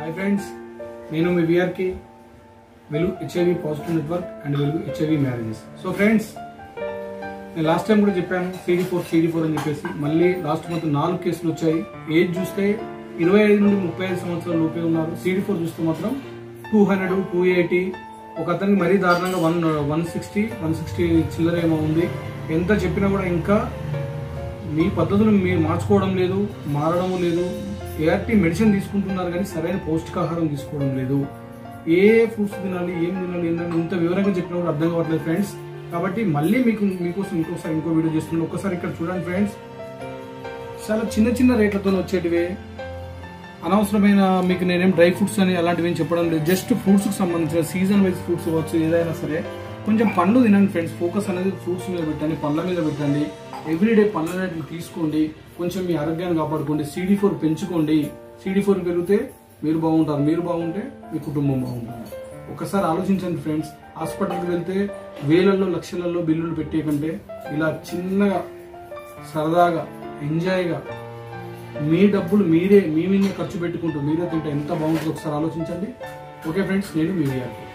Hi friends, నేను మీ విఆర్కి వెలుగు HIV positive network and వెలుగు హెచ్ఐవి మ్యారేజెస్. సో ఫ్రెండ్స్, నేను లాస్ట్ టైం కూడా చెప్పాను CD4 అని చెప్పేసి. మళ్ళీ లాస్ట్ మంత్ 4 కేసులు వచ్చాయి. ఏజ్ చూస్తే 25 నుండి 35 సంవత్సరాల లోపే ఉన్నారు. CD4 చూస్తే మాత్రం 200, 280, ఒక అతనికి మరీ దారుణంగా 160 చిల్లర ఏమో ఉంది. ఎంత చెప్పినా కూడా ఇంకా మీ పద్ధతులు మీరు మార్చుకోవడం లేదు, మారడం లేదు. ART మెడిసిన్ తీసుకుంటున్నారు కానీ సరైన పౌష్టికాహారం తీసుకోవడం లేదు. ఏ ఫ్రూట్స్ తినాలి, ఏం తినాలి, ఏంటంటే ఇంత వివరంగా చెప్పినా కూడా అర్థం కావట్లేదు ఫ్రెండ్స్. కాబట్టి మళ్ళీ మీకోసం ఇంకో వీడియో చేస్తున్నాను. ఒక్కసారి ఇక్కడ చూడండి ఫ్రెండ్స్. చాలా చిన్న రేట్లతో వచ్చేటివే, అనవసరమైన మీకు నేనేం డ్రై ఫ్రూట్స్ అని అలాంటివి ఏం చెప్పడం లేదు. జస్ట్ ఫ్రూట్స్ కి సంబంధించిన సీజన్ వైజ్ ఫ్రూట్స్ అవ్వచ్చు, ఏదైనా సరే కొంచెం పండ్లు తినండి ఫ్రెండ్స్. ఫోకస్ అనేది ఫ్రూట్స్ మీద పెట్టండి, పండ్ల మీద పెట్టండి. ఎవ్రీడే పండ్లన్నిటిని తీసుకోండి. కొంచెం మీ ఆరోగ్యాన్ని కాపాడుకోండి. CD4 పెంచుకోండి. CD4 పెరిగితే మీరు బాగుంటారు, మీరు బాగుంటే మీ కుటుంబం బాగుంటుంది. ఒకసారి ఆలోచించండి ఫ్రెండ్స్. హాస్పిటల్కి వెళ్తే వేలల్లో లక్షలలో బిల్లులు పెట్టే కంటే ఇలా చిన్నగా సరదాగా ఎంజాయ్గా మీ డబ్బులు మీ మీద ఖర్చు పెట్టుకుంటూ మీరే తింటే ఎంత బాగుంటుందో ఒకసారి ఆలోచించండి. ఓకే ఫ్రెండ్స్, నేను మీ విఆర్కి.